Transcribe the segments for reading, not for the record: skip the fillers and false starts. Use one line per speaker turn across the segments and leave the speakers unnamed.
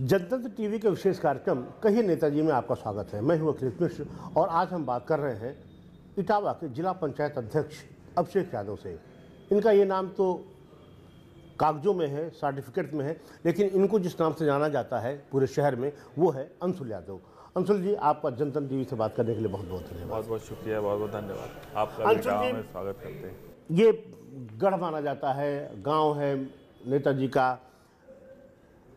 जनतंत्र टीवी के विशेष कार्यक्रम कहिए नेताजी में आपका स्वागत है। मैं हूं अखिलेश मिश्र और आज हम बात कर रहे हैं इटावा के जिला पंचायत अध्यक्ष अभिषेक यादव से। इनका ये नाम तो कागजों में है, सर्टिफिकेट में है, लेकिन इनको जिस नाम से जाना जाता है पूरे शहर में वो है अंशुल यादव। अंशुल जी, आपका जनतंत्र टीवी से बात करने के लिए बहुत बहुत धन्यवाद।
बहुत बहुत शुक्रिया, बहुत बहुत धन्यवाद। आपका इटावा में स्वागत करते हैं।
ये गढ़ माना जाता है, गाँव है नेताजी का,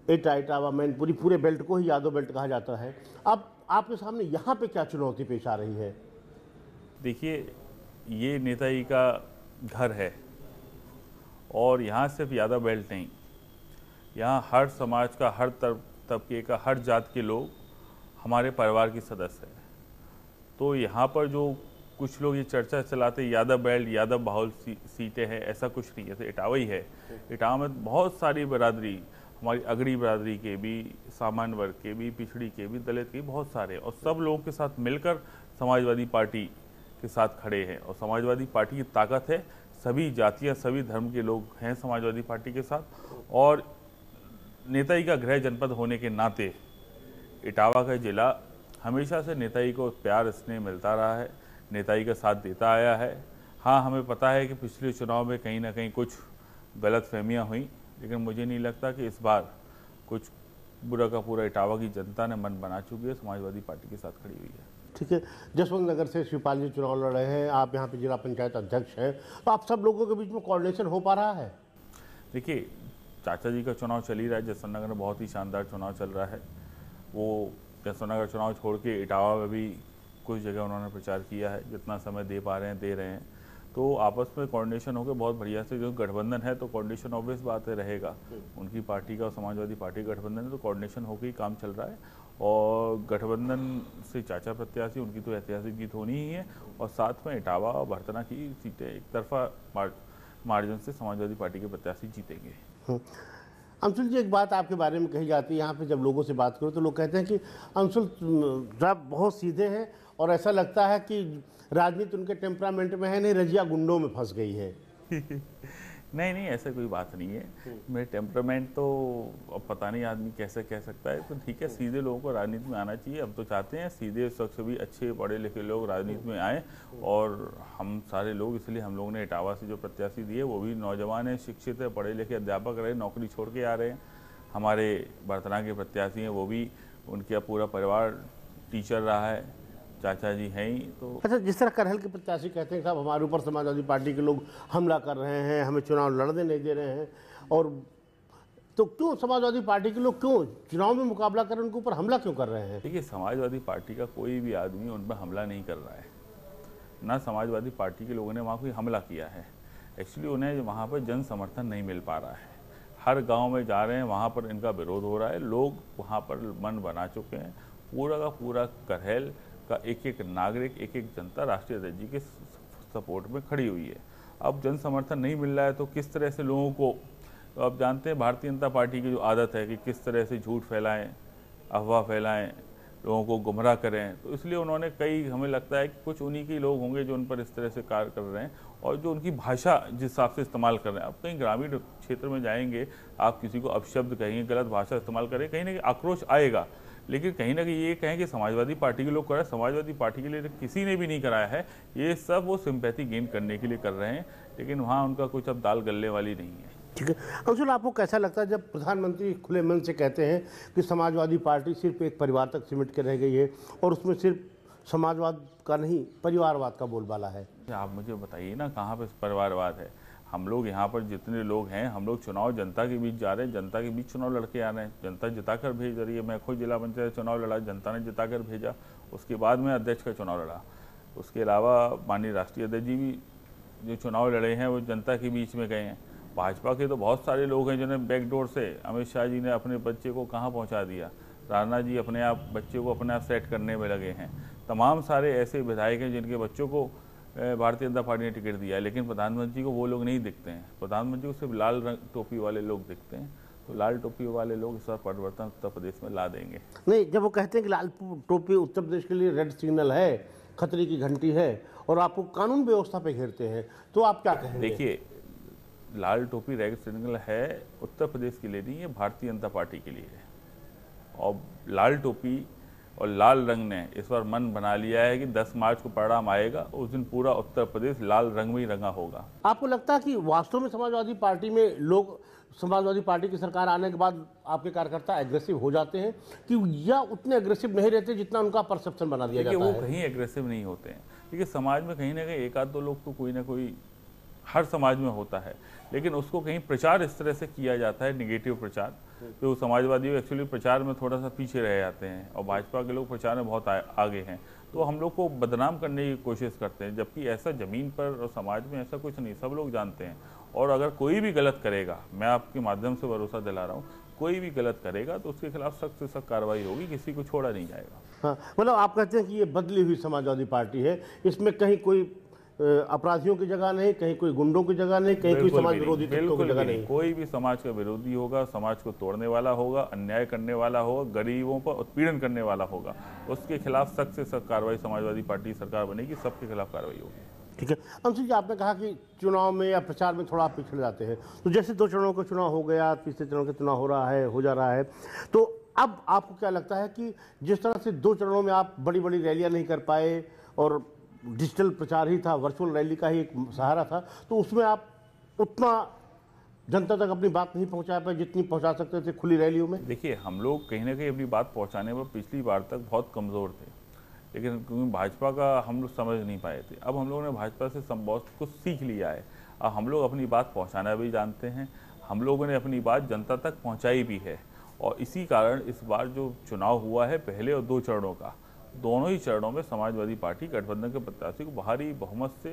इटावा मैनपुरी, पूरे बेल्ट को ही यादव बेल्ट कहा जाता है। अब आपके सामने यहाँ पे क्या चुनौती पेश आ रही है?
देखिए, ये नेताजी का घर है और यहाँ सिर्फ यादव बेल्ट नहीं, यहाँ हर समाज का, हर तबके का, हर जात के लोग हमारे परिवार के सदस्य हैं। तो यहाँ पर जो कुछ लोग ये चर्चा चलाते यादव बेल्ट, यादव बाहुल सीटें हैं, ऐसा कुछ नहीं है। तो इटावा ही है। इटावा में बहुत सारी बरादरी, हमारी अगड़ी बरादरी के भी, सामान्य वर्ग के भी, पिछड़ी के भी, दलित के भी बहुत सारे, और सब लोगों के साथ मिलकर समाजवादी पार्टी के साथ खड़े हैं। और समाजवादी पार्टी की ताकत है, सभी जातियां, सभी धर्म के लोग हैं समाजवादी पार्टी के साथ। और नेताजी का गृह जनपद होने के नाते इटावा का जिला हमेशा से नेताजी को प्यार स्नेह मिलता रहा है, नेताजी का साथ देता आया है। हाँ, हमें पता है कि पिछले चुनाव में कहीं ना कहीं कुछ गलतफहमियां हुई, लेकिन मुझे नहीं लगता कि इस बार कुछ पूरा का पूरा इटावा की जनता ने मन बना चुकी है, समाजवादी पार्टी के साथ खड़ी हुई है।
ठीक है, जसवंत नगर से शिवपाल जी चुनाव लड़ रहे हैं, आप यहाँ पे जिला पंचायत अध्यक्ष हैं, तो आप सब लोगों के बीच में कोऑर्डिनेशन हो पा रहा है?
देखिए, चाचा जी का चुनाव चल ही रहा है, जसवंत नगर में बहुत ही शानदार चुनाव चल रहा है। वो जसवंत नगर चुनाव छोड़ के इटावा में भी कुछ जगह उन्होंने प्रचार किया है, जितना समय दे पा रहे हैं दे रहे हैं। तो आपस में कोऑर्डिनेशन होकर बहुत बढ़िया से, जो गठबंधन है तो कोऑर्डिनेशन ऑब्वियस बात है रहेगा, उनकी पार्टी का और समाजवादी पार्टी का गठबंधन है तो कोऑर्डिनेशन होकर ही काम चल रहा है। और गठबंधन से चाचा प्रत्याशी, उनकी तो ऐतिहासिक जीत होनी ही है, और साथ में इटावा और बड़तना की सीटें एक तरफा मार्जिन से समाजवादी पार्टी के प्रत्याशी जीतेंगे।
अंशुल जी, एक बात आपके बारे में कही जाती है यहाँ पे, जब लोगों से बात करो तो लोग कहते हैं कि अंशुल साहब बहुत सीधे हैं और ऐसा लगता है कि राजनीति उनके टेम्परामेंट में है, नहीं रजिया गुंडों में फंस गई है।
नहीं, ऐसा कोई बात नहीं है। मेरे टेम्परामेंट तो अब पता नहीं आदमी कैसे कह सकता है। तो ठीक है, सीधे लोगों को राजनीति में आना चाहिए। हम तो चाहते हैं सीधे शख्स भी, अच्छे पढ़े लिखे लोग राजनीति में आए, और हम सारे लोग, इसलिए हम लोगों ने इटावा से जो प्रत्याशी दिए वो भी नौजवान हैं, शिक्षित है, पढ़े लिखे अध्यापक रहे, नौकरी छोड़ के आ रहे हैं। हमारे बड़तना के प्रत्याशी हैं, वो भी, उनका पूरा परिवार टीचर रहा है, चाचा जी हैं ही। तो
अच्छा, जिस तरह करहल के प्रत्याशी कहते हैं साहब हमारे ऊपर समाजवादी पार्टी के लोग हमला कर रहे हैं, हमें चुनाव लड़ने नहीं दे रहे हैं, और तो क्यों समाजवादी पार्टी के लोग क्यों चुनाव में मुकाबला कर उनके ऊपर हमला क्यों कर रहे हैं?
देखिए, समाजवादी पार्टी का कोई भी आदमी उन पर हमला नहीं कर रहा है, ना समाजवादी पार्टी के लोगों ने वहाँ कोई हमला किया है। एक्चुअली उन्हें वहाँ पर जन समर्थन नहीं मिल पा रहा है। हर गाँव में जा रहे हैं, वहाँ पर इनका विरोध हो रहा है, लोग वहाँ पर मन बना चुके हैं। पूरा का पूरा करहल का एक एक नागरिक, एक एक जनता राष्ट्रीय अध्यक्ष जी के सपोर्ट में खड़ी हुई है। अब जन समर्थन नहीं मिल रहा है तो किस तरह से लोगों को, तो आप जानते हैं भारतीय जनता पार्टी की जो आदत है कि किस तरह से झूठ फैलाएं, अफवाह फैलाएं, लोगों को गुमराह करें। तो इसलिए उन्होंने कई, हमें लगता है कि कुछ उन्हीं के लोग होंगे जो उन पर इस तरह से कार्य कर रहे हैं, और जो उनकी भाषा जिस हिसाब से इस्तेमाल कर रहे हैं। आप कहीं ग्रामीण क्षेत्र में जाएंगे, आप किसी को अपशब्द कहेंगे, गलत भाषा इस्तेमाल करें, कहीं ना कहीं आक्रोश आएगा। लेकिन कहीं ना कहीं ये कहें कि समाजवादी पार्टी के लोग कर रहे हैं, समाजवादी पार्टी के लिए किसी ने भी नहीं कराया है। ये सब वो सिंपैथी गेन करने के लिए कर रहे हैं, लेकिन वहाँ उनका कुछ अब दाल गलने वाली नहीं है।
ठीक है अंशुल, आपको कैसा लगता है जब प्रधानमंत्री खुले मन से कहते हैं कि समाजवादी पार्टी सिर्फ एक परिवार तक सिमट के रह गई है और उसमें सिर्फ समाजवाद का नहीं परिवारवाद का बोलबाला है?
आप मुझे बताइए ना, कहाँ पे परिवारवाद है? हम लोग यहाँ पर जितने लोग हैं, हम लोग चुनाव जनता के बीच जा रहे हैं, जनता के बीच चुनाव लड़के आ रहे हैं, जनता जिताकर भेज रही है। मैं खुद जिला पंचायत चुनाव लड़ा, जनता ने जिताकर भेजा, उसके बाद मैं अध्यक्ष का चुनाव लड़ा। उसके अलावा माननीय राष्ट्रीय अध्यक्ष जी भी जो चुनाव लड़े हैं वो जनता के बीच में गए हैं। भाजपा के तो बहुत सारे लोग हैं जिन्हें बैकडोर से अमित शाह जी ने अपने बच्चे को कहाँ पहुँचा दिया, राणा जी अपने आप बच्चे को अपने आप सेट करने में लगे हैं। तमाम सारे ऐसे विधायक हैं जिनके बच्चों को भारतीय जनता पार्टी ने टिकट दिया है, लेकिन प्रधानमंत्री को वो लोग नहीं दिखते हैं। प्रधानमंत्री को सिर्फ लाल रंग टोपी वाले लोग दिखते हैं। तो लाल टोपी वाले लोग इस बार परिवर्तन उत्तर प्रदेश में ला देंगे।
नहीं, जब वो कहते हैं कि लाल टोपी उत्तर प्रदेश के लिए रेड सिग्नल है, खतरे की घंटी है, और आपको कानून व्यवस्था पे घेरते हैं, तो आप क्या कहेंगे?
देखिए, लाल टोपी रेड सिग्नल है उत्तर प्रदेश के लिए नहीं, है भारतीय जनता पार्टी के लिए है। और लाल टोपी और लाल रंग ने इस बार मन बना लिया है कि 10 मार्च को परिणाम आएगा, उस दिन पूरा उत्तर प्रदेश लाल रंग में ही रंगा होगा।
आपको लगता है कि वास्तव में समाजवादी पार्टी में लोग, समाजवादी पार्टी की सरकार आने के बाद आपके कार्यकर्ता एग्रेसिव हो जाते हैं कि या उतने एग्रेसिव नहीं रहते जितना उनका परसेप्शन बना दिया जाता है?
वो कहीं एग्रेसिव नहीं होते हैं, क्योंकि समाज में कहीं ना कहीं एक आध दो लोग तो कोई ना कोई हर समाज में होता है, लेकिन उसको कहीं प्रचार इस तरह से किया जाता है, निगेटिव प्रचार, तो समाजवादी एक्चुअली प्रचार में थोड़ा सा पीछे रह जाते हैं और भाजपा के लोग प्रचार में बहुत आगे हैं, तो हम लोग को बदनाम करने की कोशिश करते हैं, जबकि ऐसा ज़मीन पर और समाज में ऐसा कुछ नहीं, सब लोग जानते हैं। और अगर कोई भी गलत करेगा, मैं आपके माध्यम से भरोसा दिला रहा हूँ, कोई भी गलत करेगा तो उसके खिलाफ सख्त से सख्त कार्रवाई होगी, किसी को छोड़ा नहीं जाएगा।
हाँ, मतलब आप कहते हैं कि ये बदली हुई समाजवादी पार्टी है, इसमें कहीं कोई अपराधियों की जगह नहीं, कहीं कोई गुंडों की जगह नहीं, कहीं कोई समाज विरोधी तत्वों की जगह नहीं।
कोई भी समाज का विरोधी होगा, समाज को तोड़ने वाला होगा, अन्याय करने वाला होगा, गरीबों पर उत्पीड़न करने वाला होगा, उसके खिलाफ सख्त से सख्त कार्रवाई समाजवादी पार्टी सरकार बनेगी, सबके खिलाफ कार्रवाई होगी।
ठीक है। अंशु जी, आपने कहा कि चुनाव में या प्रचार में थोड़ा आप पिछड़ जाते हैं, तो जैसे 2 चरणों का चुनाव हो गया, तीसरे चरण का चुनाव हो जा रहा है, तो अब आपको क्या लगता है कि जिस तरह से 2 चरणों में आप बड़ी बड़ी रैलियां नहीं कर पाए और डिजिटल प्रचार ही था, वर्चुअल रैली का ही एक सहारा था, तो उसमें आप उतना जनता तक अपनी बात नहीं पहुंचा पाए जितनी पहुंचा सकते थे खुली रैलियों में? देखिए,
हम लोग कहीं ना कहीं अपनी बात पहुंचाने में पिछली बार तक बहुत कमज़ोर थे, लेकिन क्योंकि भाजपा का हम लोग समझ नहीं पाए थे। अब हम लोगों ने भाजपा से बहुत कुछ सीख लिया है, अब हम लोग अपनी बात पहुँचाना भी जानते हैं, हम लोगों ने अपनी बात जनता तक पहुँचाई भी है, और इसी कारण इस बार जो चुनाव हुआ है पहले और 2 चरणों का, दोनों ही चरणों में समाजवादी पार्टी गठबंधन के प्रत्याशी को भारी बहुमत से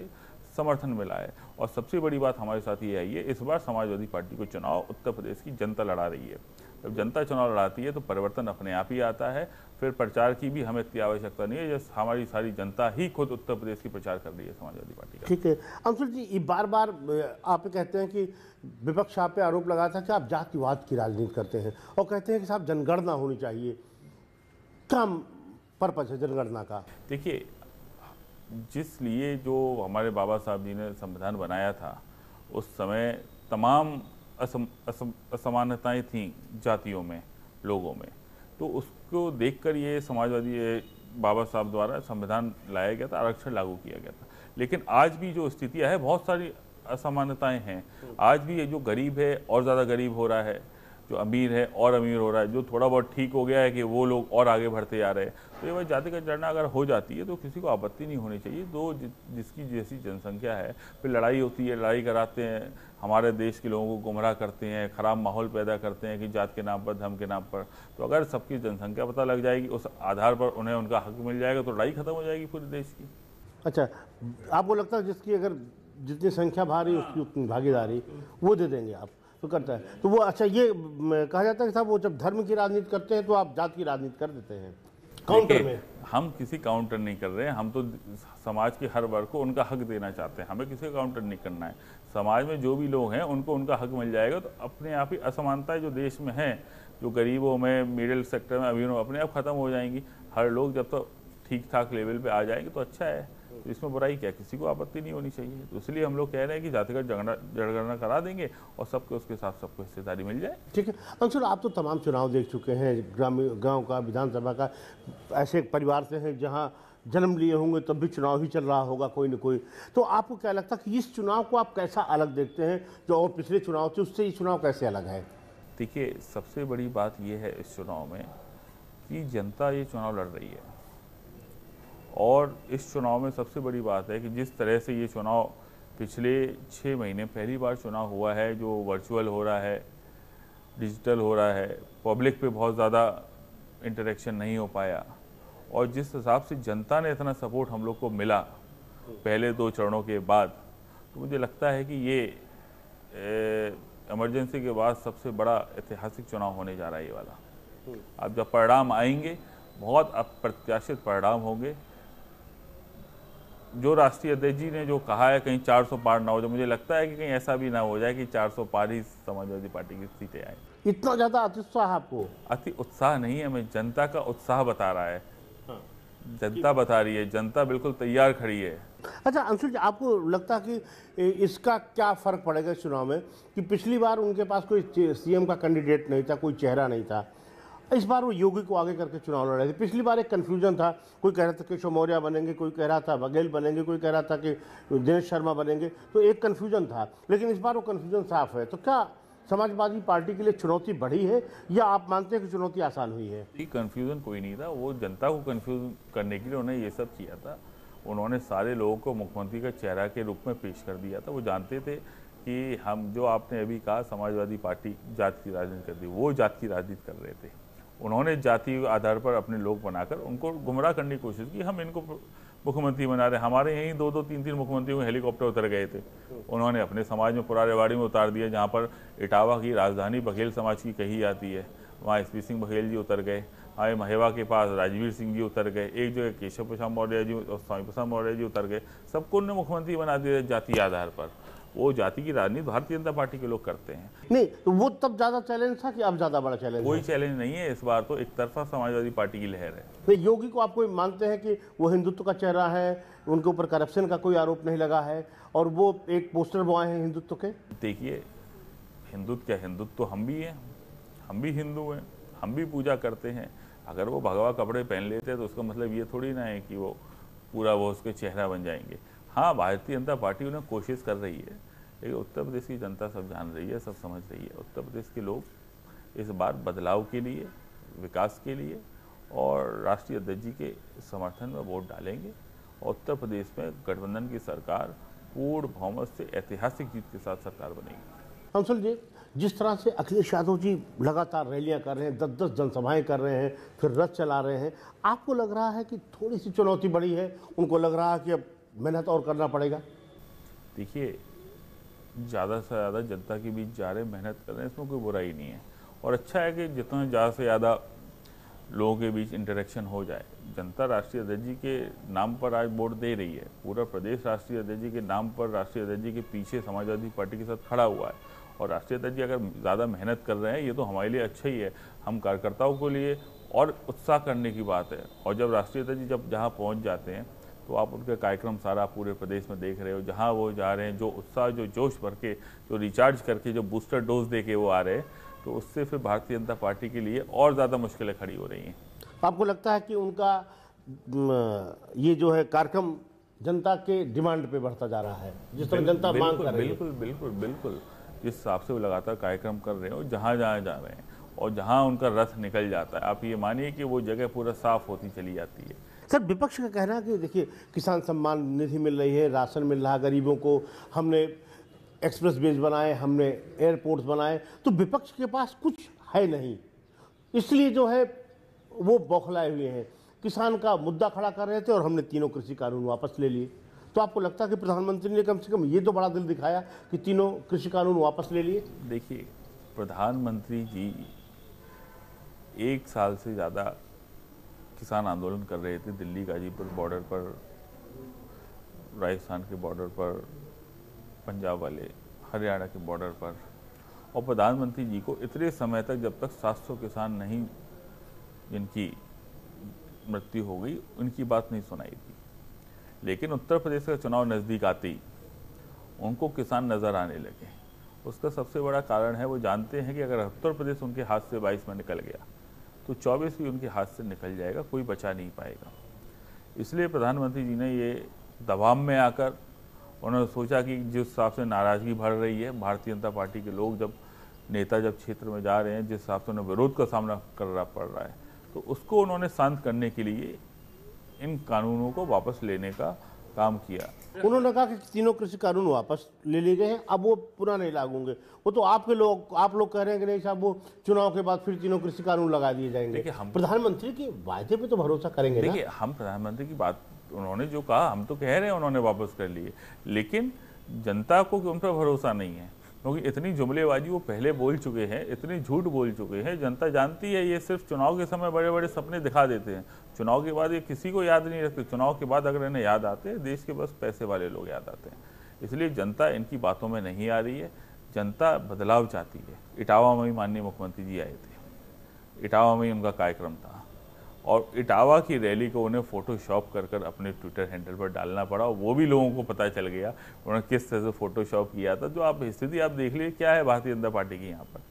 समर्थन मिला है। और सबसे बड़ी बात हमारे साथ ये आई है, इस बार समाजवादी पार्टी को चुनाव उत्तर प्रदेश की जनता लड़ा रही है। जब जनता चुनाव लड़ाती है तो परिवर्तन अपने आप ही आता है, फिर प्रचार की भी हमें इतनी आवश्यकता नहीं है, जैसे हमारी सारी जनता ही खुद उत्तर प्रदेश की प्रचार कर रही है समाजवादी पार्टी का।
ठीक है। अंशुल जी, ये बार बार आप कहते हैं कि विपक्ष आप पे आरोप लगा था कि आप जातिवाद की राजनीति करते हैं और कहते हैं कि साहब जनगणना होनी चाहिए, क्या पर्पस है जनगणना का?
देखिए, जिस लिए जो हमारे बाबा साहब जी ने संविधान बनाया था, उस समय तमाम असमानताएं थीं जातियों में, लोगों में, तो उसको देखकर ये समाजवादी बाबा साहब द्वारा संविधान लाया गया था, आरक्षण लागू किया गया था। लेकिन आज भी जो स्थितियां है, बहुत सारी असमानताएं हैं। आज भी ये जो गरीब है और ज़्यादा गरीब हो रहा है, जो अमीर है और अमीर हो रहा है, जो थोड़ा बहुत ठीक हो गया है कि वो लोग और आगे बढ़ते जा रहे हैं। तो ये वही जातिगत जनगणना अगर हो जाती है तो किसी को आपत्ति नहीं होनी चाहिए। दो जिसकी जैसी जनसंख्या है, फिर लड़ाई होती है, लड़ाई कराते हैं, हमारे देश के लोगों को गुमराह करते हैं, ख़राब माहौल पैदा करते हैं कि जात के नाम पर, धर्म के नाम पर। तो अगर सबकी जनसंख्या पता लग जाएगी, उस आधार पर उन्हें उनका हक मिल जाएगा, तो लड़ाई खत्म हो जाएगी पूरे देश की।
अच्छा, आपको लगता है जिसकी अगर जितनी संख्या भारी उसकी उतनी भागीदारी वो दे देंगे आप, तो करता है तो वो। अच्छा, ये कहा जाता है कि साहब वो जब धर्म की राजनीति करते हैं तो आप जात की राजनीति कर देते हैं काउंटर में।
हम किसी काउंटर नहीं कर रहे हैं, हम तो समाज के हर वर्ग को उनका हक देना चाहते हैं, हमें किसी का काउंटर नहीं करना है। समाज में जो भी लोग हैं उनको उनका हक मिल जाएगा, तो अपने आप ही असमानताएं जो देश में हैं, जो गरीबों में, मिडिल सेक्टर में, अमीरों, अपने आप खत्म हो जाएंगी। हर लोग जब तक ठीक ठाक लेवल पे आ जाएंगे तो अच्छा है, तो इसमें बुराई क्या, किसी को आपत्ति नहीं होनी चाहिए। तो इसलिए हम लोग कह रहे हैं कि जातिगत जनगणना करा देंगे और सबको उसके साथ सबको हिस्सेदारी मिल जाए।
ठीक है। अंशुल, आप तो तमाम चुनाव देख चुके हैं, गांव का, विधानसभा का, ऐसे परिवार से हैं जहां जन्म लिए होंगे तब भी चुनाव ही चल रहा होगा कोई न कोई। तो आपको क्या लगता है कि इस चुनाव को आप कैसा अलग देखते हैं, जो और पिछले चुनाव थे उससे ये चुनाव कैसे अलग है?
देखिए, सबसे बड़ी बात यह है इस चुनाव में कि जनता ये चुनाव लड़ रही है, और इस चुनाव में सबसे बड़ी बात है कि जिस तरह से ये चुनाव पिछले 6 महीने पहली बार चुनाव हुआ है, जो वर्चुअल हो रहा है, डिजिटल हो रहा है, पब्लिक पे बहुत ज़्यादा इंटरेक्शन नहीं हो पाया, और जिस हिसाब से जनता ने इतना सपोर्ट हम लोग को मिला पहले 2 चरणों के बाद, तो मुझे लगता है कि ये इमरजेंसी के बाद सबसे बड़ा ऐतिहासिक चुनाव होने जा रहा है ये वाला। अब जब परिणाम आएंगे, बहुत अप्रत्याशित परिणाम होंगे। जो राष्ट्रीय अध्यक्ष जी ने जो कहा है कहीं 400 पार ना हो जाए, मुझे लगता है कि कहीं ऐसा भी ना हो जाए कि 400 पार ही समाजवादी पार्टी की सीटें आए।
इतना ज़्यादा अति उत्साह आपको?
अति उत्साह नहीं है, मैं जनता का उत्साह बता रहा है। जनता बता रही है, जनता बिल्कुल तैयार खड़ी है।
अच्छा अंशुल जी, आपको लगता है कि इसका क्या फ़र्क पड़ेगा इस चुनाव में कि पिछली बार उनके पास कोई सीएम का कैंडिडेट नहीं था, कोई चेहरा नहीं था, इस बार वो योगी को आगे करके चुनाव लड़ रहे थे। पिछली बार एक कन्फ्यूजन था, कोई कह रहा था केशव मौर्य बनेंगे, कोई कह रहा था बघेल बनेंगे, कोई कह रहा था कि दिनेश शर्मा बनेंगे, तो एक कन्फ्यूजन था। लेकिन इस बार वो कन्फ्यूजन साफ है। तो क्या समाजवादी पार्टी के लिए चुनौती बढ़ी है या आप मानते हैं कि चुनौती आसान हुई है?
कन्फ्यूजन कोई नहीं था, वो जनता को कन्फ्यूज करने के लिए उन्होंने ये सब किया था। उन्होंने सारे लोगों को मुख्यमंत्री का चेहरा के रूप में पेश कर दिया था। वो जानते थे कि हम, जो आपने अभी कहा समाजवादी पार्टी जात की राजनीति करती, वो जात की राजनीति कर रहे थे। उन्होंने जाति आधार पर अपने लोग बनाकर उनको गुमराह करने की कोशिश की। हम इनको मुख्यमंत्री बना रहे, हमारे यहीं दो दो तीन तीन मुख्यमंत्रियों के हेलीकॉप्टर उतर गए थे। उन्होंने अपने समाज में पुरारेवाड़ी में उतार दिया, जहाँ पर इटावा की राजधानी बघेल समाज की कही जाती है, वहाँ एसपी सिंह बघेल जी उतर गए। आए महेवा के पास राजवीर सिंह जी उतर गए, एक जगह केशव प्रसाद मौर्य जी और स्वामी प्रसाद मौर्य जी उतर गए। सबको उन्होंने मुख्यमंत्री बना दिया जाति आधार पर। वो जाति की राजनीति भारतीय जनता पार्टी के लोग करते हैं।
नहीं, तो वो तब ज्यादा चैलेंज था कि अब ज्यादा बड़ा चैलेंज?
कोई चैलेंज नहीं है, इस बार तो एक तरफा समाजवादी पार्टी की लहर है।
तो योगी को आप कोई मानते हैं कि वो हिंदुत्व का चेहरा है, उनके ऊपर करप्शन का कोई आरोप नहीं लगा है और वो एक पोस्टर बॉय हैं हिंदुत्व के?
देखिए, हिंदुत्व क्या, हिंदुत्व तो हम भी हैं, हम भी हिंदू हैं, हम भी पूजा करते हैं। अगर वो भगवा कपड़े पहन लेते हैं तो उसका मतलब ये थोड़ी ना है कि वो पूरा वो उसके चेहरा बन जाएंगे। हाँ, भारतीय जनता पार्टी उन्हें कोशिश कर रही है, लेकिन उत्तर प्रदेश की जनता सब जान रही है, सब समझ रही है। उत्तर प्रदेश के लोग इस बार बदलाव के लिए, विकास के लिए और राष्ट्रीय अध्यक्ष जी के समर्थन में वोट डालेंगे और उत्तर प्रदेश में गठबंधन की सरकार पूर्ण बहुमत से ऐतिहासिक जीत के साथ सरकार बनेगी।
कंसल जी, जिस तरह से अखिलेश यादव जी लगातार रैलियां कर रहे हैं, 10-10 जनसभाएं कर रहे हैं, फिर रथ चला रहे हैं, आपको लग रहा है कि थोड़ी सी चुनौती बढ़ी है? उनको लग रहा है कि अब मेहनत और करना पड़ेगा?
देखिए, ज़्यादा से ज़्यादा जनता के बीच जा रहे हैं, मेहनत कर रहे हैं, इसमें कोई बुराई नहीं है। और अच्छा है कि जितना ज़्यादा से ज़्यादा लोगों के बीच इंटरेक्शन हो जाए। जनता राष्ट्रीय अध्यक्ष जी के नाम पर आज वोट दे रही है। पूरा प्रदेश राष्ट्रीय अध्यक्ष जी के नाम पर, राष्ट्रीय अध्यक्ष जी के पीछे समाजवादी पार्टी के साथ खड़ा हुआ है। और राष्ट्रीय अध्यक्ष जी अगर ज़्यादा मेहनत कर रहे हैं, ये तो हमारे लिए अच्छा ही है। हम कार्यकर्ताओं के लिए और उत्साह करने की बात है। और जब राष्ट्रीय अध्यक्ष जी जब जहाँ पहुँच जाते हैं तो आप उनका कार्यक्रम सारा पूरे प्रदेश में देख रहे हो। जहाँ वो जा रहे हैं, जो उत्साह, जो जोश भर के, जो रिचार्ज करके, जो बूस्टर डोज दे के वो आ रहे हैं, तो उससे फिर भारतीय जनता पार्टी के लिए और ज़्यादा मुश्किलें खड़ी हो रही हैं।
आपको लगता है कि उनका ये जो है कार्यक्रम जनता के डिमांड पे बढ़ता जा रहा है, जिस तरह जनता मांग कर रही है?
बिल्कुल बिल्कुल बिल्कुल, जिस हिसाब से वो लगातार कार्यक्रम कर रहे हो, जहाँ जहाँ जा रहे हैं और जहाँ उनका रथ निकल जाता है, आप ये मानिए कि वो जगह पूरा साफ होती चली जाती है।
सर, विपक्ष का कहना है कि देखिए, किसान सम्मान निधि मिल रही है, राशन मिल रहा है गरीबों को, हमने एक्सप्रेस वेज बनाए, हमने एयरपोर्ट्स बनाए, तो विपक्ष के पास कुछ है नहीं, इसलिए जो है वो बौखलाए हुए हैं। किसान का मुद्दा खड़ा कर रहे थे और हमने तीनों कृषि कानून वापस ले लिए। तो आपको लगता है कि प्रधानमंत्री ने कम से कम ये तो बड़ा दिल दिखाया कि तीनों कृषि कानून वापस ले लिए?
देखिए, प्रधानमंत्री जी 1 साल से ज़्यादा किसान आंदोलन कर रहे थे दिल्ली गाजीपुर बॉर्डर पर, राजस्थान के बॉर्डर पर, पंजाब वाले हरियाणा के बॉर्डर पर। और प्रधानमंत्री जी को इतने समय तक, जब तक 700 किसान नहीं, जिनकी मृत्यु हो गई, उनकी बात नहीं सुनाई थी। लेकिन उत्तर प्रदेश का चुनाव नज़दीक आते ही उनको किसान नज़र आने लगे। उसका सबसे बड़ा कारण है, वो जानते हैं कि अगर उत्तर प्रदेश उनके हाथ से 22 में निकल गया तो 24 भी उनके हाथ से निकल जाएगा, कोई बचा नहीं पाएगा। इसलिए प्रधानमंत्री जी ने ये दबाव में आकर उन्होंने सोचा कि जिस हिसाब से नाराज़गी बढ़ रही है, भारतीय जनता पार्टी के लोग जब नेता जब क्षेत्र में जा रहे हैं, जिस हिसाब से उन्हें विरोध का सामना करना पड़ रहा है, तो उसको उन्होंने शांत करने के लिए इन कानूनों को वापस लेने का काम किया।
उन्होंने कहा कि तीनों कृषि कानून वापस ले लिए गए हैं, अब वो पुनः नहीं लागू होंगे। वो तो आप लोग कह रहे हैं कि नहीं साहब, वो चुनाव के बाद फिर तीनों कृषि कानून लगा दिए जाएंगे।
हम
प्रधानमंत्री के वायदे पे तो भरोसा करेंगे ना?
देखिए, हम प्रधानमंत्री की बात, उन्होंने जो कहा हम तो कह रहे हैं उन्होंने वापस कर लिए, लेकिन जनता को उन पर भरोसा नहीं है, क्योंकि इतनी जुमलेबाजी वो पहले बोल चुके हैं, इतने झूठ बोल चुके हैं। जनता जानती है ये सिर्फ चुनाव के समय बड़े बड़े सपने दिखा देते हैं, चुनाव के बाद ये किसी को याद नहीं रखते। चुनाव के बाद अगर इन्हें याद आते हैं, देश के बस पैसे वाले लोग याद आते हैं। इसलिए जनता इनकी बातों में नहीं आ रही है, जनता बदलाव चाहती है। इटावा में ही माननीय मुख्यमंत्री जी आए थे, इटावा में ही उनका कार्यक्रम था और इटावा की रैली को उन्हें फोटोशॉप कर अपने ट्विटर हैंडल पर डालना पड़ा। वो भी लोगों को पता चल गया उन्होंने किस तरह से फोटोशॉप किया था। जो आप स्थिति आप देख लीजिए क्या है भारतीय जनता पार्टी की, यहाँ पर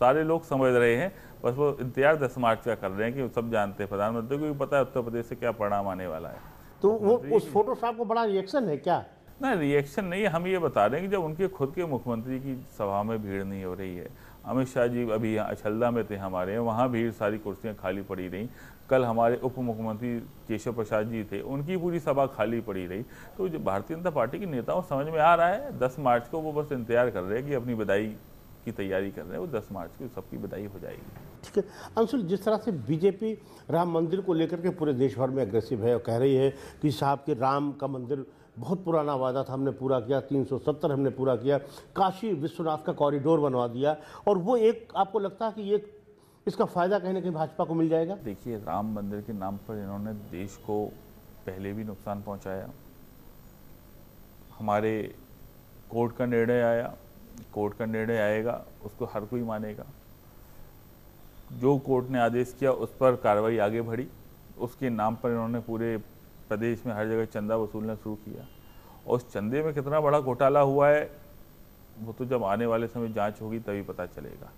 सारे लोग समझ रहे हैं बस वो इंतजार 10 मार्च का कर रहे हैं कि सब जानते हैं, प्रधानमंत्री को भी पता है उत्तर प्रदेश से क्या परिणाम आने वाला है।
तो वो उस फोटोशॉप को बड़ा रिएक्शन है क्या?
ना, रिएक्शन नहीं, हम ये बता रहे हैं कि जब उनके खुद के मुख्यमंत्री की सभा में भीड़ नहीं हो रही है, अमित शाह जी अभी यहाँ अछलदा में थे हमारे, वहाँ भीड़, सारी कुर्सियाँ खाली पड़ी रहीं। कल हमारे उप मुख्यमंत्री केशव प्रसाद जी थे, उनकी पूरी सभा खाली पड़ी रही। तो जो भारतीय जनता पार्टी के नेताओं समझ में आ रहा है 10 मार्च को वो बस इंतजार कर रहे हैं कि अपनी विदाई की तैयारी कर रहे हैं, वो 10 मार्च को सबकी विदाई हो जाएगी।
ठीक है अंशुल, जिस तरह से बीजेपी राम मंदिर को लेकर के पूरे देश भर में एग्रेसिव है और कह रही है कि साहब के राम का मंदिर बहुत पुराना वादा था, हमने पूरा किया, 370 हमने पूरा किया, काशी विश्वनाथ का कॉरिडोर बनवा दिया, और वो एक आपको लगता है कि ये इसका फायदा कहीं ना कहीं भाजपा को मिल जाएगा?
देखिए, राम मंदिर के नाम पर इन्होंने देश को पहले भी नुकसान पहुंचाया। हमारे कोर्ट का निर्णय आया, कोर्ट का निर्णय आएगा, उसको हर कोई मानेगा। जो कोर्ट ने आदेश किया उस पर कार्रवाई आगे बढ़ी, उसके नाम पर इन्होंने पूरे प्रदेश में हर जगह चंदा वसूलना शुरू किया, और उस चंदे में कितना बड़ा घोटाला हुआ है वो तो जब आने वाले समय जांच होगी तभी पता चलेगा।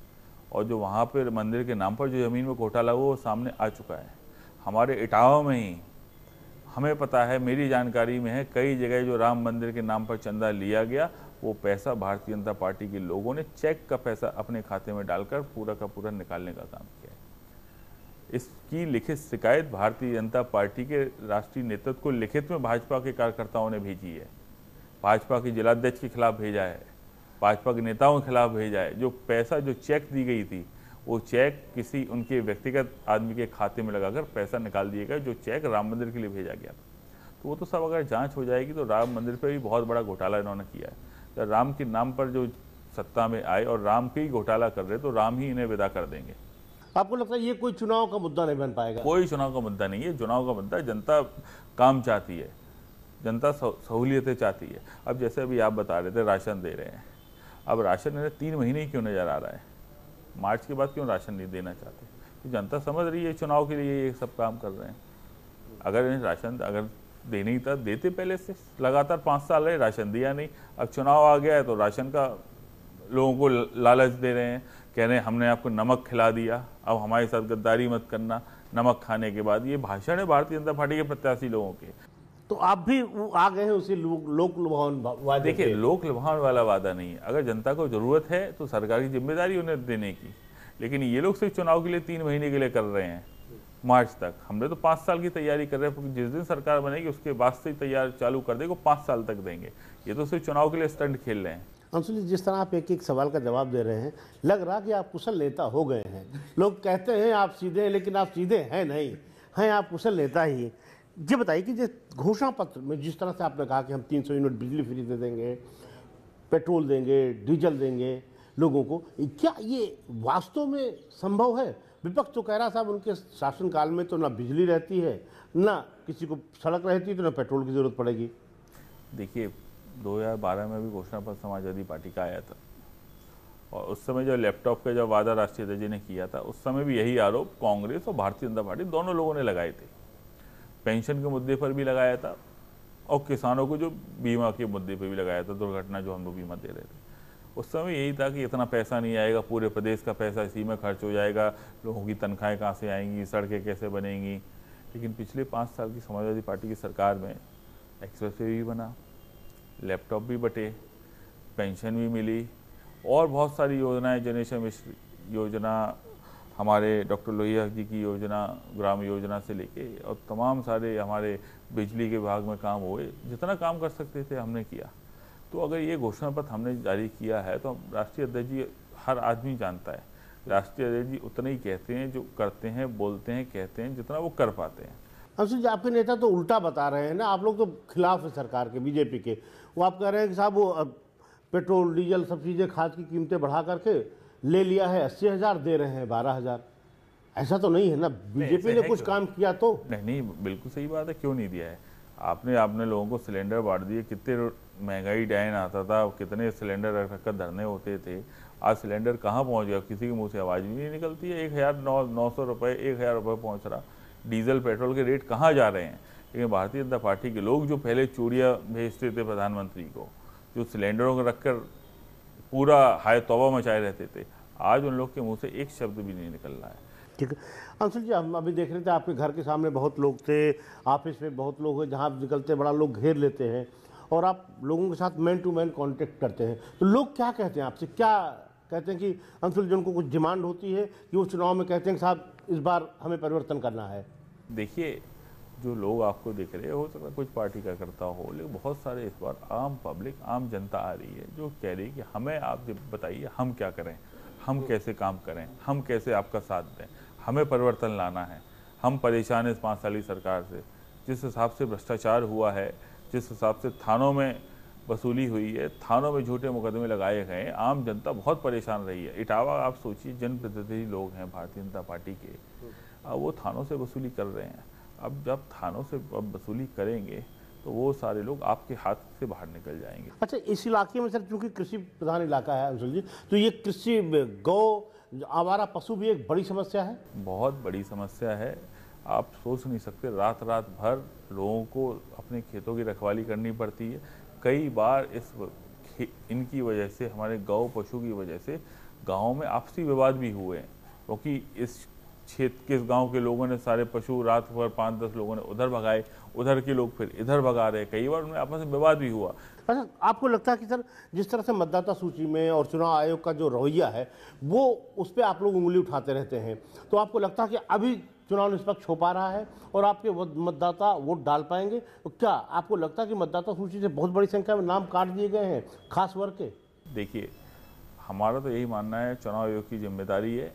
और जो वहाँ पर मंदिर के नाम पर जो ज़मीन में घोटाला हुआ वो सामने आ चुका है। हमारे इटावा में ही हमें पता है, मेरी जानकारी में है, कई जगह जो राम मंदिर के नाम पर चंदा लिया गया वो पैसा भारतीय जनता पार्टी के लोगों ने चेक का पैसा अपने खाते में डालकर पूरा का पूरा निकालने का काम किया है। इसकी लिखित शिकायत भारतीय जनता पार्टी के राष्ट्रीय नेतृत्व को लिखित में भाजपा के कार्यकर्ताओं ने भेजी है, भाजपा के जिलाध्यक्ष के खिलाफ भेजा है, भाजपा के नेताओं के खिलाफ भेजा है। जो पैसा, जो चेक दी गई थी, वो चेक किसी उनके व्यक्तिगत आदमी के खाते में लगाकर पैसा निकाल दिया गया, जो चेक राम मंदिर के लिए भेजा गया था। तो वो तो सब अगर जांच हो जाएगी तो राम मंदिर पर भी बहुत बड़ा घोटाला इन्होंने किया है। जब राम के नाम पर जो सत्ता में आए और राम के ही घोटाला कर रहे तो राम ही इन्हें विदा कर देंगे।
आपको लगता है ये कोई चुनाव का मुद्दा नहीं बन पाएगा?
कोई चुनाव का मुद्दा नहीं है। चुनाव का मुद्दा, जनता काम चाहती है, जनता सहूलियतें चाहती है। अब जैसे अभी आप बता रहे थे राशन दे रहे हैं, अब राशन इन्हें 3 महीने ही क्यों नजर आ रहा है? मार्च के बाद क्यों राशन नहीं देना चाहते? तो जनता समझ रही है चुनाव के लिए ये सब काम कर रहे हैं। अगर इन्हें राशन अगर देने ही था, देते पहले से। लगातार 5 साल रहे, राशन दिया नहीं। अब चुनाव आ गया है तो राशन का लोगों को लालच दे रहे हैं, कह रहे हैं हमने आपको नमक खिला दिया, अब हमारे साथ गद्दारी मत करना नमक खाने के बाद। ये भाषण है भारतीय जनता पार्टी के प्रत्याशी लोगों के।
तो आप भी आ गए हैं उसी लोक लुभावन वादे?
देखिए, लोक लुभावन वाला वादा नहीं है। अगर जनता को जरूरत है तो सरकार की जिम्मेदारी उन्हें देने की, लेकिन ये लोग सिर्फ चुनाव के लिए 3 महीने के लिए कर रहे हैं, मार्च तक। हमने तो 5 साल की तैयारी कर रहे हैं, क्योंकि जिस दिन सरकार बनेगी उसके बाद से तैयार चालू कर देंगे, 5 साल तक देंगे। ये तो सिर्फ चुनाव के लिए स्टंट खेल रहे हैं।
अंशुल जी, जिस तरह आप एक एक सवाल का जवाब दे रहे हैं, लग रहा कि आप कुशल नेता हो गए हैं। लोग कहते हैं आप सीधे हैं, लेकिन आप सीधे हैं नहीं, हैं आप कुशल नेता ही। ये बताइए कि जिस घोषणा पत्र में जिस तरह से आपने कहा कि हम 300 यूनिट बिजली फ्री दे देंगे, पेट्रोल देंगे, डीजल देंगे लोगों को, क्या ये वास्तव में संभव है? विपक्ष तो कह रहा साहब उनके शासनकाल में तो ना बिजली रहती है, ना किसी को सड़क रहती है, तो ना पेट्रोल की जरूरत पड़ेगी।
देखिए, 2012 में भी घोषणा पत्र समाजवादी पार्टी का आया था, और उस समय जो लैपटॉप का जो वादा राष्ट्रीय अध्यक्ष ने किया था, उस समय भी यही आरोप कांग्रेस और भारतीय जनता पार्टी दोनों लोगों ने लगाए थे। पेंशन के मुद्दे पर भी लगाया था, और किसानों को जो बीमा के मुद्दे पर भी लगाया था, दुर्घटना जो हम लोग बीमा दे रहे थे। उस समय यही था कि इतना पैसा नहीं आएगा, पूरे प्रदेश का पैसा इसी में खर्च हो जाएगा, लोगों की तनख्वाहें कहाँ से आएंगी, सड़कें कैसे बनेंगी। लेकिन पिछले 5 साल की समाजवादी पार्टी की सरकार में एक्सप्रेस वे भी बना, लैपटॉप भी बटे, पेंशन भी मिली, और बहुत सारी योजनाएं, जनेश्वर मिश्र योजना, हमारे डॉक्टर लोहिया जी की योजना, ग्राम योजना से लेके, और तमाम सारे हमारे बिजली के विभाग में काम हुए। जितना काम कर सकते थे हमने किया। तो अगर ये घोषणा पत्र हमने जारी किया है तो राष्ट्रीय अध्यक्ष जी, हर आदमी जानता है, राष्ट्रीय अध्यक्ष जी उतना ही कहते हैं, जो करते हैं, बोलते हैं, कहते हैं, जितना वो कर पाते हैं।
अंशुल जी, आपके नेता तो उल्टा बता रहे हैं ना, आप लोग तो खिलाफ है सरकार के, बीजेपी के। वो आप कह रहे हैं कि साहब वो पेट्रोल डीजल सब चीज़ें, खाद की कीमतें बढ़ा करके ले लिया है, 80,000 दे रहे हैं 12,000। ऐसा तो नहीं है ना, बीजेपी ने कुछ काम किया तो?
नहीं, बिल्कुल सही बात है, क्यों नहीं दिया है? आपने लोगों को सिलेंडर बांट दिए, कितने महंगाई डायन आता था, कितने सिलेंडर रख कर धरने होते थे। आज सिलेंडर कहाँ पहुँच गया, किसी के मुंह से आवाज़ भी नहीं निकलती है। 1,900 रुपये, 1,000 रुपये पहुँच रहा। डीजल पेट्रोल के रेट कहाँ जा रहे हैं? लेकिन भारतीय जनता पार्टी के लोग जो पहले चूड़ियाँ भेजते थे प्रधानमंत्री को, जो सिलेंडरों को रखकर पूरा हाय तौबा मचाए रहते थे, आज उन लोग के मुंह से एक शब्द भी नहीं निकल रहा है।
ठीक है अंशुल जी, हम अभी देख रहे थे आपके घर के सामने बहुत लोग थे, ऑफिस में बहुत लोग हैं, जहाँ आप निकलते बड़ा लोग घेर लेते हैं और आप लोगों के साथ मैन टू मैन कांटेक्ट करते हैं, तो लोग क्या कहते हैं आपसे? क्या कहते हैं कि अंशुल जी उनको कुछ डिमांड होती है कि वो चुनाव में कहते हैं कि साहब इस बार हमें परिवर्तन करना है?
देखिए, जो लोग आपको दिख रहे हो सकता है कुछ पार्टी का करता हो, लेकिन बहुत सारे इस बार आम पब्लिक, आम जनता आ रही है जो कह रही है कि हमें आप बताइए हम क्या करें, हम कैसे काम करें, हम कैसे आपका साथ दें, हमें परिवर्तन लाना है। हम परेशान हैं इस 5 साली सरकार से। जिस हिसाब से भ्रष्टाचार हुआ है, जिस हिसाब से थानों में वसूली हुई है, थानों में झूठे मुकदमे लगाए गए, आम जनता बहुत परेशान रही है। इटावा आप सोचिए, जनप्रतिनिधि लोग हैं भारतीय जनता पार्टी के, अब वो थानों से वसूली कर रहे हैं। अब जब थानों से वसूली करेंगे तो वो सारे लोग आपके हाथ से बाहर निकल जाएंगे।
अच्छा, इस इलाके में सर चूंकि कृषि प्रधान इलाका है अंशुल जी, तो ये कृषि, गौ, आवारा पशु भी एक बड़ी समस्या है। बहुत
बड़ी समस्या है। आप सोच नहीं सकते, रात रात भर लोगों को अपने खेतों की रखवाली करनी पड़ती है। कई बार इनकी वजह से, हमारे गौ पशु की वजह से गाँव में आपसी विवाद भी हुए हैं, क्योंकि इस क्षेत्र के गांव के लोगों ने सारे पशु रात भर 5-10 लोगों ने उधर भगाए, उधर के लोग फिर इधर भगा रहे, कई बार उनमें आपस में विवाद भी हुआ। अच्छा, आपको लगता है कि सर जिस तरह से मतदाता सूची में और चुनाव आयोग का जो रवैया है वो उस पर आप लोग उंगली उठाते रहते हैं, तो आपको लगता है कि अभी चुनाव निष्पक्ष हो पा रहा है और आपके मतदाता वोट डाल पाएंगे? तो क्या आपको लगता है कि मतदाता सूची से बहुत बड़ी संख्या में नाम काट दिए गए हैं खास वर्ग के? देखिए, हमारा तो यही मानना है, चुनाव आयोग की जिम्मेदारी है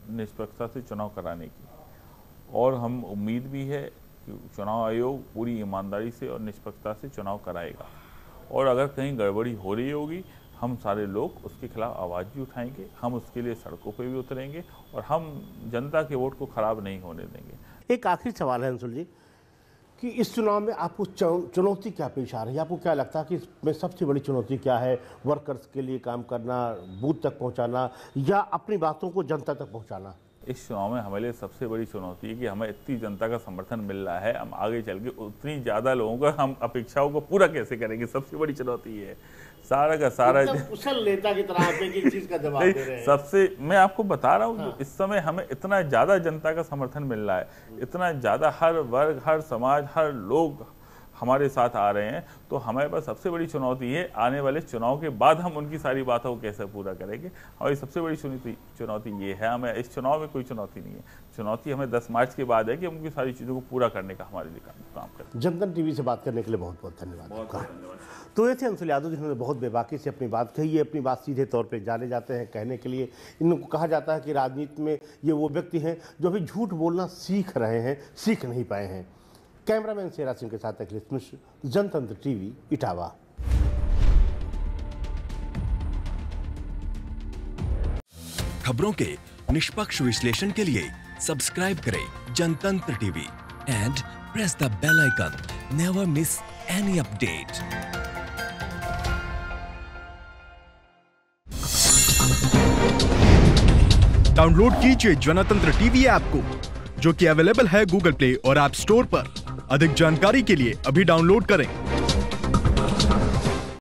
निष्पक्षता से चुनाव कराने की, और हम उम्मीद भी है कि चुनाव आयोग पूरी ईमानदारी से और निष्पक्षता से चुनाव कराएगा। और अगर कहीं गड़बड़ी हो रही होगी, हम सारे लोग उसके खिलाफ आवाज़ भी उठाएंगे, हम उसके लिए सड़कों पे भी उतरेंगे और हम जनता के वोट को खराब नहीं होने देंगे। एक आखिरी सवाल है अंशुल जी कि इस चुनाव में आपको चुनौती क्या पेश आ रही है? आपको क्या लगता है कि इसमें सबसे बड़ी चुनौती क्या है? वर्कर्स के लिए काम करना, बूथ तक पहुंचाना, या अपनी बातों को जनता तक पहुंचाना? इस चुनाव में हमारे लिए सबसे बड़ी चुनौती है कि हमें इतनी जनता का समर्थन मिल रहा है, हम आगे चल के उतनी ज़्यादा लोगों का हम अपेक्षाओं को पूरा कैसे करेंगे, सबसे बड़ी चुनौती है। सारा का सारा कुशल नेता की तरह आप एक चीज का जवाब दे रहे हैं। सबसे मैं आपको बता रहा हूँ, इस समय हमें इतना ज़्यादा जनता का समर्थन मिल रहा है, इतना ज़्यादा हर वर्ग, हर समाज, हर लोग हमारे साथ आ रहे हैं, तो हमारे पास सबसे बड़ी चुनौती है आने वाले चुनाव के बाद हम उनकी सारी बातों को कैसे पूरा करेंगे। हमारी सबसे बड़ी चुनौती ये है। हमें इस चुनाव में कोई चुनौती नहीं है, चुनौती हमें 10 मार्च के बाद है कि हम उनकी सारी चीज़ों को पूरा करने का हमारे लिए काम करें। जनतन टीवी से बात करने के लिए बहुत बहुत धन्यवाद। बहुत धन्यवाद। तो ये थे अंशुल यादव, जिन्होंने बहुत बेबाकी से अपनी बात कही है। अपनी बात सीधे तौर पर जाने जाते हैं कहने के लिए। इनको कहा जाता है कि राजनीति में ये वो व्यक्ति हैं जो अभी झूठ बोलना सीख रहे हैं, सीख नहीं पाए हैं। कैमरामैन शेरा सिंह के साथ अखिलेश मिश्र, जनतंत्र टीवी, इटावा।
खबरों के निष्पक्ष विश्लेषण के लिए सब्सक्राइब करें Jantantra TV and press the bell icon. Never miss any update.
Download कीजिए जनतंत्र टीवी ऐप को, जो कि अवेलेबल है गूगल प्ले और ऐप स्टोर पर। अधिक जानकारी के लिए अभी डाउनलोड करें।